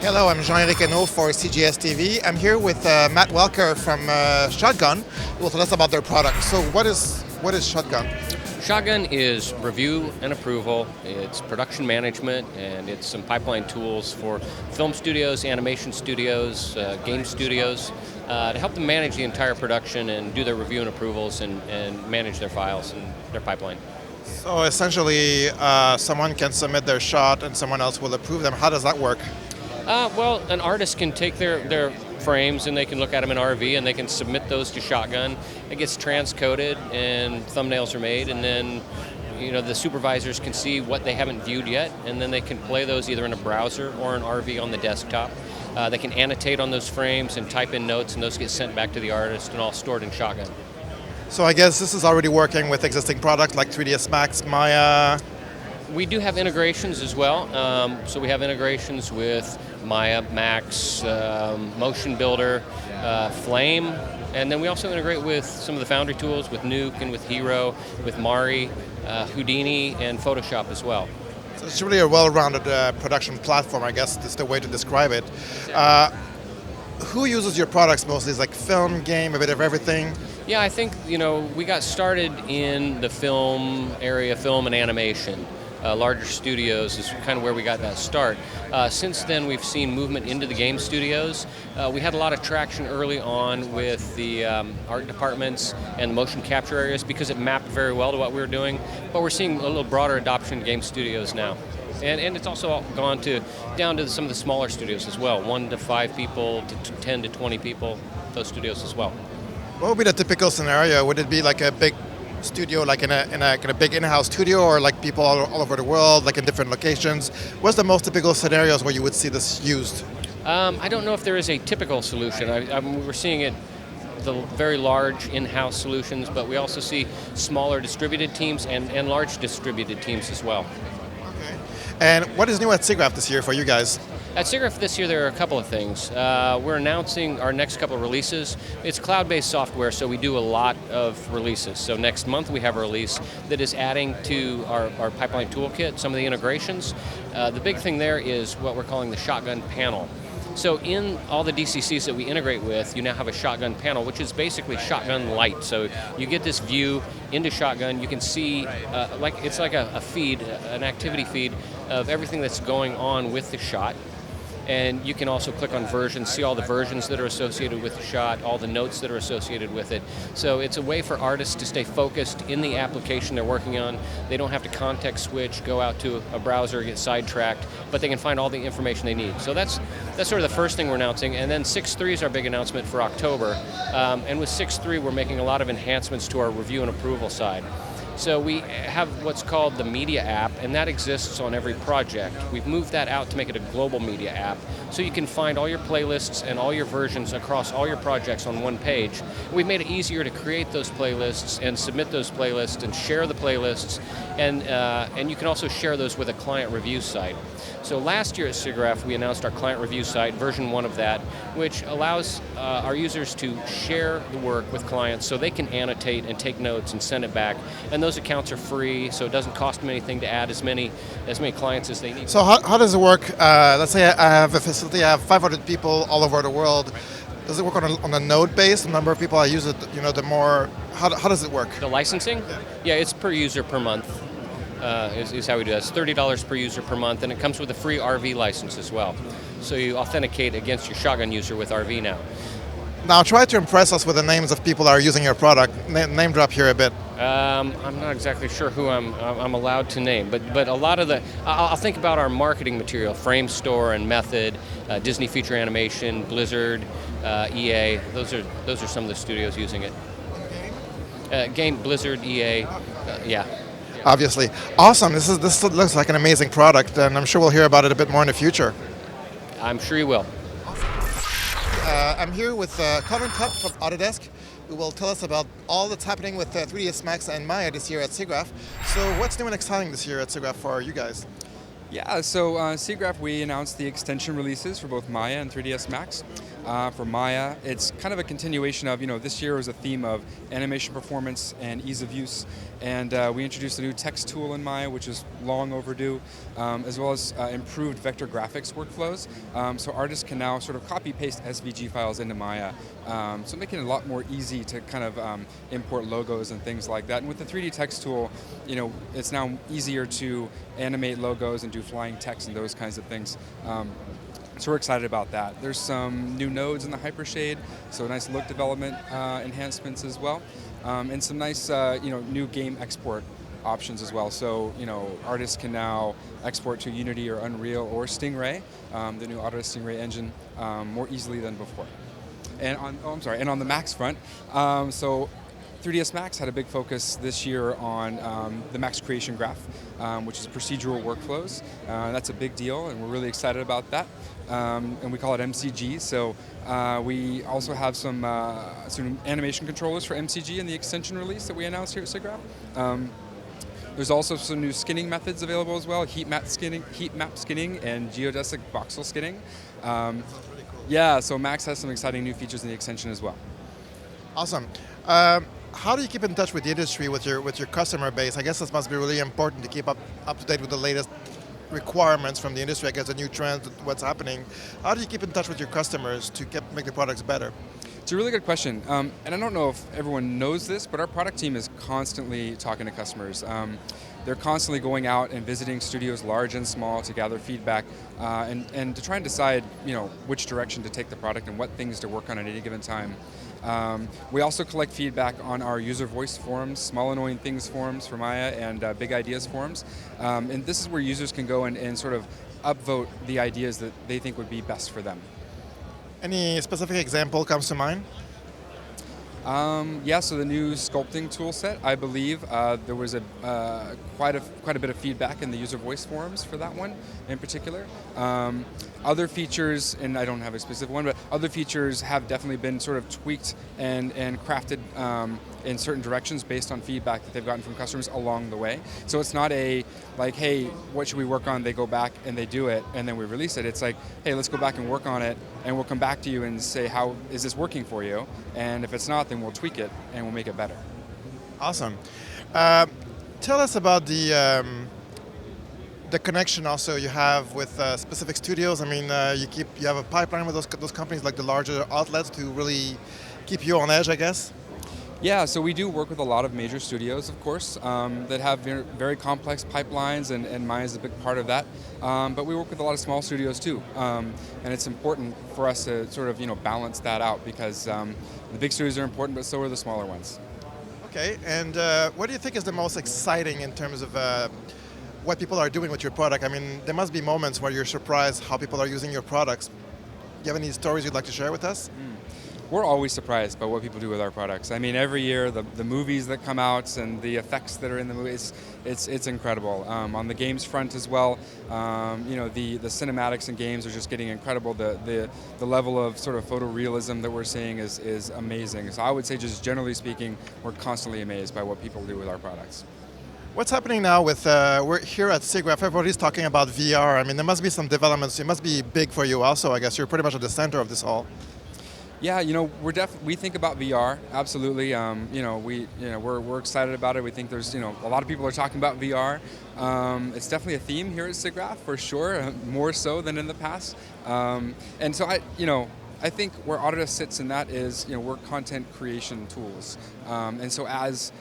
Hello, I'm Jean-Éric Henault for CGS-TV. I'm here with Matt Welker from Shotgun, who will tell us about their product. So what is Shotgun? Shotgun is review and approval, it's production management, and it's some pipeline tools for film studios, animation studios, game studios, to help them manage the entire production and do their review and approvals and manage their files and their pipeline. So essentially, someone can submit their shot and someone else will approve them. How does that work? Well, an artist can take their frames and they can look at them in RV and they can submit those to Shotgun. It gets transcoded and thumbnails are made, and then the supervisors can see what they haven't viewed yet, and then they can play those either in a browser or an RV on the desktop. They can annotate on those frames and type in notes, and those get sent back to the artist and all stored in Shotgun. So I guess this is already working with existing products like 3ds Max, Maya. We do have integrations as well. So we have integrations with Maya, Max, Motion Builder, Flame, and then we also integrate with some of the Foundry tools, with Nuke and with Hero, with Mari, Houdini, and Photoshop as well. So it's really a well-rounded production platform, I guess is the way to describe it. Who uses your products mostly? Is like film, game, a bit of everything? Yeah, I think we got started in the film area, film and animation. Larger studios is kind of where we got that start. Since then, we've seen movement into the game studios. We had a lot of traction early on with the art departments and the motion capture areas because it mapped very well to what we were doing, but we're seeing a little broader adoption in game studios now. And it's also gone down to some of the smaller studios as well, 1 to 5 people, to 10 to 20 people, those studios as well. What would be the typical scenario? Would it be like a big studio, like in a kind of big in-house studio, or like people all over the world, like in different locations? What's the most typical scenarios where you would see this used? I don't know if there is a typical solution. We're seeing it, the very large in-house solutions, but we also see smaller distributed teams and large distributed teams as well. Okay. And what is new at SIGGRAPH this year for you guys? At SIGGRAPH this year, there are a couple of things. We're announcing our next couple of releases. It's cloud-based software, so we do a lot of releases. So next month we have a release that is adding to our pipeline toolkit some of the integrations. The big thing there is what we're calling the Shotgun panel. So in all the DCCs that we integrate with, you now have a Shotgun panel, which is basically Shotgun Lite. So you get this view into Shotgun. You can see, it's like a feed, an activity feed of everything that's going on with the shot. And you can also click on versions, see all the versions that are associated with the shot, all the notes that are associated with it. So it's a way for artists to stay focused in the application they're working on. They don't have to context switch, go out to a browser, get sidetracked, but they can find all the information they need. So that's sort of the first thing we're announcing. And then 6.3 is our big announcement for October. And with 6.3, we're making a lot of enhancements to our review and approval side. So we have what's called the media app, and that exists on every project. We've moved that out to make it a global media app, so you can find all your playlists and all your versions across all your projects on one page. We've made it easier to create those playlists and submit those playlists and share the playlists, and you can also share those with a client review site. So last year at SIGGRAPH, we announced our client review site, version 1 of that, which allows our users to share the work with clients so they can annotate and take notes and send it back. And those accounts are free, so it doesn't cost them anything to add as many clients as they need. So how does it work? Let's say I have a facility, I have 500 people all over the world. Does it work on a node base? The number of people I use it, the more, how does it work? The licensing? Yeah, it's per user per month. Is how we do that. It's $30 per user per month, and it comes with a free RV license as well. So you authenticate against your Shotgun user with RV now. Now try to impress us with the names of people that are using your product. Name drop here a bit. I'm not exactly sure who I'm allowed to name, but a lot of I'll think about our marketing material: Frame Store and Method, Disney Feature Animation, Blizzard, EA. Those are some of the studios using it. Game Blizzard, EA, yeah. Obviously. Awesome. This looks like an amazing product, and I'm sure we'll hear about it a bit more in the future. I'm sure you will. I'm here with Collin Cupp from Autodesk, who will tell us about all that's happening with 3ds Max and Maya this year at SIGGRAPH. So what's new and exciting this year at SIGGRAPH for you guys? Yeah, so SIGGRAPH, we announced the extension releases for both Maya and 3ds Max. for Maya. It's kind of a continuation of, this year was a theme of animation performance and ease of use, and we introduced a new text tool in Maya, which is long overdue, as well as improved vector graphics workflows. So artists can now sort of copy-paste SVG files into Maya, so making it a lot more easy to kind of import logos and things like that. And with the 3D text tool, it's now easier to animate logos and do flying text and those kinds of things. So we're excited about that. There's some new nodes in the Hypershade, so nice look development enhancements as well, and some nice new game export options as well. So artists can now export to Unity or Unreal or Stingray, the new Autodesk Stingray engine, more easily than before. And on the Max front, so 3ds Max had a big focus this year on the Max Creation Graph, which is procedural workflows. That's a big deal, and we're really excited about that. And we call it MCG. So we also have some animation controllers for MCG in the extension release that we announced here at SIGGRAPH. There's also some new skinning methods available as well: heat map skinning, and geodesic voxel skinning. Yeah, so Max has some exciting new features in the extension as well. Awesome. How do you keep in touch with the industry, with your customer base? I guess this must be really important to keep up to date with the latest requirements from the industry, I guess the new trends, what's happening. How do you keep in touch with your customers to make the products better? It's a really good question, and I don't know if everyone knows this, but our product team is constantly talking to customers. They're constantly going out and visiting studios large and small to gather feedback and to try and decide which direction to take the product and what things to work on at any given time. We also collect feedback on our user voice forums, Small Annoying Things forums for Maya, and Big Ideas forums. And this is where users can go and sort of upvote the ideas that they think would be best for them. Any specific example comes to mind? Yeah, so the new sculpting tool set, I believe there was quite a bit of feedback in the user voice forums for that one in particular. Other features, and I don't have a specific one, but other features have definitely been sort of tweaked and crafted in certain directions based on feedback that they've gotten from customers along the way. So it's not like, hey, what should we work on? They go back and they do it, and then we release it. It's like, hey, let's go back and work on it, and we'll come back to you and say, how is this working for you? And if it's not, then we'll tweak it and we'll make it better. Awesome. Tell us about the connection also you have with specific studios. I mean, you have a pipeline with those companies, like the larger outlets, to really keep you on edge, I guess. Yeah, so we do work with a lot of major studios, of course, that have very complex pipelines, and Maya is a big part of that. But we work with a lot of small studios too, and it's important for us to sort of balance that out, because the big studios are important, but so are the smaller ones. Okay, and what do you think is the most exciting in terms of what people are doing with your product? I mean, there must be moments where you're surprised how people are using your products. Do you have any stories you'd like to share with us? We're always surprised by what people do with our products. I mean, every year the movies that come out and the effects that are in the movies, it's incredible. On the games front as well, the cinematics in games are just getting incredible. The level of sort of photorealism that we're seeing is amazing. So I would say, just generally speaking, we're constantly amazed by what people do with our products. What's happening now with, we're here at SIGGRAPH, everybody's talking about VR. I mean, there must be some developments. It must be big for you also, I guess. You're pretty much at the center of this all. Yeah, we think about VR, absolutely. We're excited about it. We think there's, a lot of people are talking about VR. It's definitely a theme here at SIGGRAPH, for sure, more so than in the past. And so I think where Autodesk sits in that is, we're content creation tools. And so as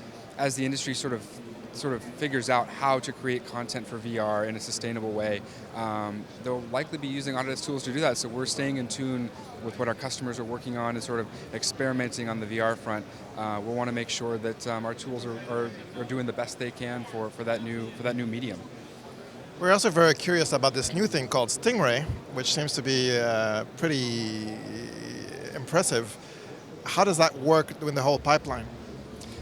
the industry sort of figures out how to create content for VR in a sustainable way, they'll likely be using Autodesk tools to do that. So we're staying in tune with what our customers are working on and sort of experimenting on the VR front. We'll want to make sure that our tools are doing the best they can for that new medium. We're also very curious about this new thing called Stingray, which seems to be pretty impressive. How does that work in the whole pipeline?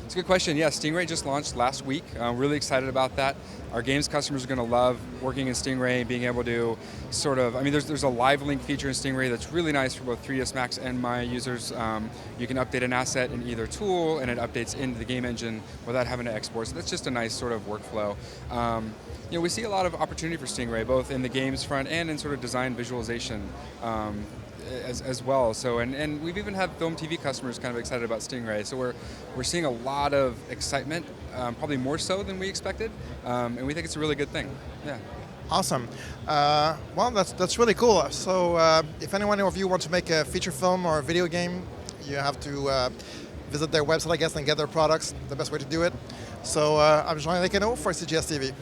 It's a good question. Yeah, Stingray just launched last week. I'm really excited about that. Our games customers are going to love working in Stingray and being able to there's a live link feature in Stingray that's really nice for both 3ds Max and Maya users. You can update an asset in either tool, and it updates into the game engine without having to export. So that's just a nice sort of workflow. We see a lot of opportunity for Stingray, both in the games front and in sort of design visualization. as well. So and we've even had film TV customers kind of excited about Stingray. So we're seeing a lot of excitement, probably more so than we expected, and we think it's a really good thing. Yeah. Awesome. Well, that's really cool. So if anyone of you wants to make a feature film or a video game, you have to visit their website, I guess, and get their products. The best way to do it. So I'm Jean-Luc for CGS-TV.